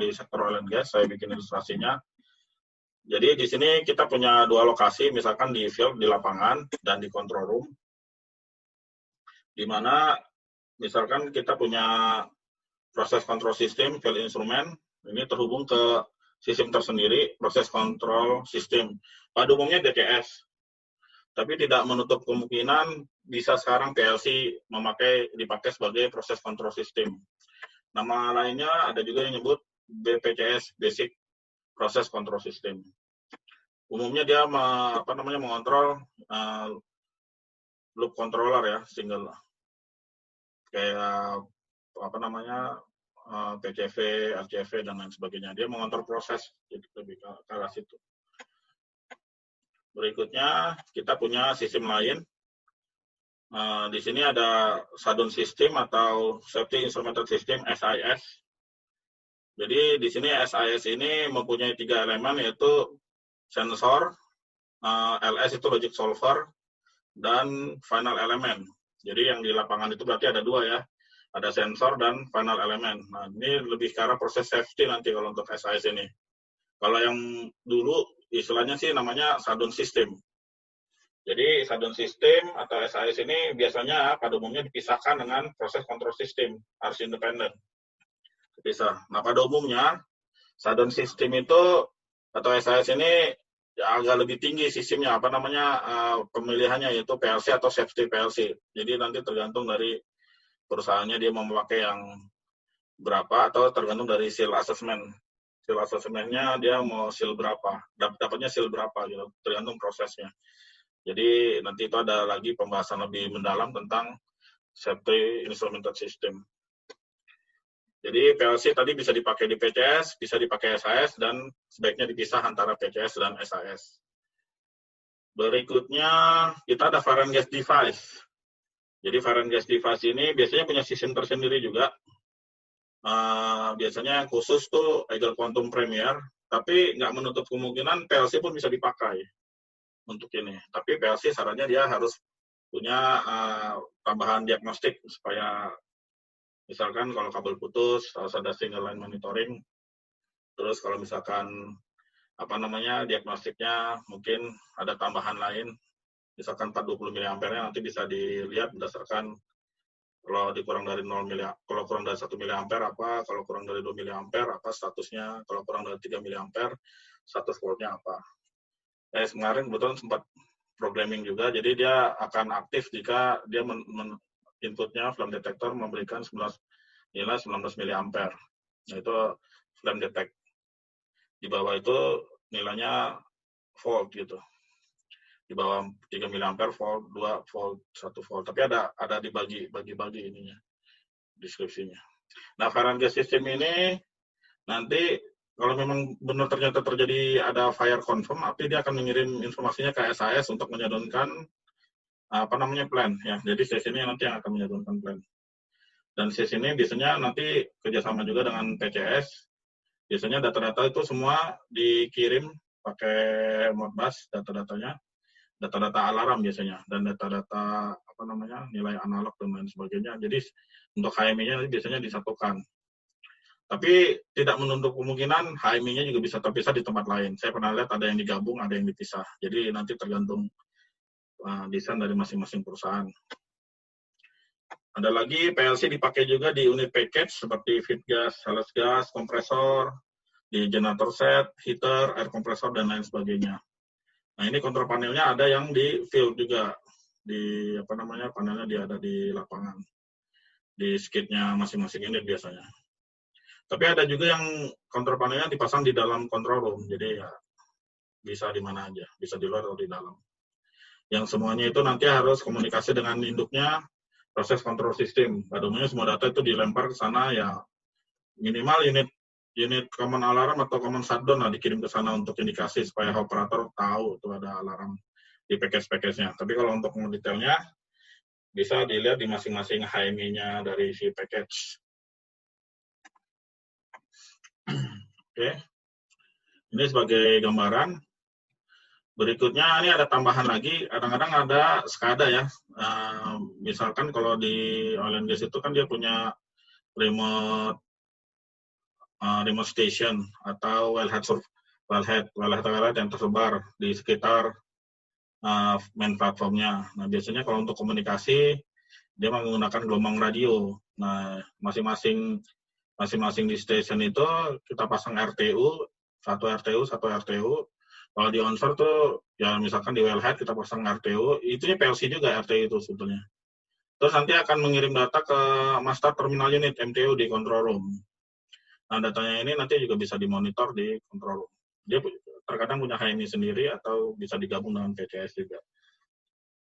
di sektor oil and gas. Saya bikin ilustrasinya. Jadi di sini kita punya dua lokasi, misalkan di field, di lapangan, dan di control room. Di mana misalkan kita punya proses control system, field instrument, ini terhubung ke sistem tersendiri, proses control system. Pada umumnya DCS. Tapi tidak menutup kemungkinan bisa sekarang PLC dipakai sebagai proses control system. Nama lainnya ada juga yang nyebut BPCS, Basic Process Control System. Umumnya dia mengontrol loop controller ya, single kayak PCV, RCV dan lain sebagainya. Dia mengontrol proses, jadi lebih ke arah situ. Berikutnya kita punya sistem lain. Di sini ada Shutdown System atau Safety Instrumented System (SIS). Jadi di sini SIS ini mempunyai 3 elemen, yaitu sensor, LS itu logic solver, dan final element. Jadi yang di lapangan itu berarti ada 2 ya, ada sensor dan final element. Nah ini lebih ke arah proses safety nanti kalau untuk SIS ini. Kalau yang dulu istilahnya sih namanya Shutdown System. Jadi shutdown system atau SIS ini biasanya pada umumnya dipisahkan dengan proses control system, harus independen. Dipisah. Nah pada umumnya shutdown system itu atau SIS ini agak lebih tinggi sistemnya, pemilihannya yaitu PLC atau safety PLC. Jadi nanti tergantung dari perusahaannya dia mau memakai yang berapa atau tergantung dari seal assessment. Seal assessment-nya dia mau seal berapa, dapatnya seal berapa gitu, tergantung prosesnya. Jadi nanti itu ada lagi pembahasan lebih mendalam tentang safety instrumented system. Jadi PLC tadi bisa dipakai di PCS, bisa dipakai SIS, dan sebaiknya dipisah antara PCS dan SIS. Berikutnya kita ada fire and gas device. Jadi fire and gas device ini biasanya punya sistem tersendiri juga. Biasanya yang khusus tuh Eagle Quantum Premier, tapi nggak menutup kemungkinan PLC pun bisa dipakai untuk ini. Tapi PLC sarannya dia harus punya tambahan diagnostik supaya misalkan kalau kabel putus harus ada single line monitoring. Terus kalau misalkan diagnostiknya mungkin ada tambahan lain, misalkan 420 mA nanti bisa dilihat berdasarkan kalau dikurang dari 0 mA, kalau kurang dari 1 mA apa, kalau kurang dari 2 mA apa statusnya, kalau kurang dari 3 mA status voltnya apa. Kemarin kebetulan sempat programming juga, jadi dia akan aktif jika dia inputnya flame detector memberikan nilai 19 mA. Nah itu flame detect. Di bawah itu nilainya volt gitu. Di bawah 3 mA volt, 2 volt, 1 volt. Tapi ada dibagi ininya, deskripsinya. Nah, fire and gas system ini nanti kalau memang benar ternyata terjadi ada fire confirm, artinya dia akan mengirim informasinya ke SIS untuk menyodorkan plan ya. Jadi sesi ini nanti yang akan menyodorkan plan. Dan sesi ini biasanya nanti kerjasama juga dengan PCS. Biasanya data-data itu semua dikirim pakai Modbus data-datanya, data-data alarm biasanya, dan data-data nilai analog dan lain sebagainya. Jadi untuk HMI-nya biasanya disatukan. Tapi tidak menutup kemungkinan HMI-nya juga bisa terpisah di tempat lain. Saya pernah lihat ada yang digabung, ada yang dipisah. Jadi nanti tergantung desain dari masing-masing perusahaan. Ada lagi PLC dipakai juga di unit package seperti feed gas, sales gas, kompresor, di generator set, heater, air kompresor, dan lain sebagainya. Nah ini kontrol panelnya ada yang di field juga. Di panelnya dia ada di lapangan. Di skidnya masing-masing unit biasanya. Tapi ada juga yang kontrol panelnya dipasang di dalam control room, jadi ya bisa di mana aja, bisa di luar atau di dalam. Yang semuanya itu nanti harus komunikasi dengan induknya, proses control system. Pada umumnya semua data itu dilempar ke sana ya, minimal unit common alarm atau common shutdown lah dikirim ke sana untuk indikasi supaya operator tahu itu ada alarm di package-nya. Tapi kalau untuk mendetailnya bisa dilihat di masing-masing HMI-nya dari si package. Oke, ini sebagai gambaran. Berikutnya ini ada tambahan lagi, kadang-kadang ada SCADA ya. Misalkan kalau di oil and gas itu kan dia punya remote remote station atau wellhead yang tersebar di sekitar main platformnya. Nah, biasanya kalau untuk komunikasi dia menggunakan gelombang radio. Nah, masing-masing di station itu kita pasang RTU, satu RTU. Kalau di onshore tuh ya misalkan di wellhead kita pasang RTU, itunya PLC juga RTU itu sebetulnya. Terus nanti akan mengirim data ke master terminal unit MTU di control room. Nah, datanya ini nanti juga bisa dimonitor di control room. Dia terkadang punya HMI sendiri atau bisa digabung dengan PCS juga.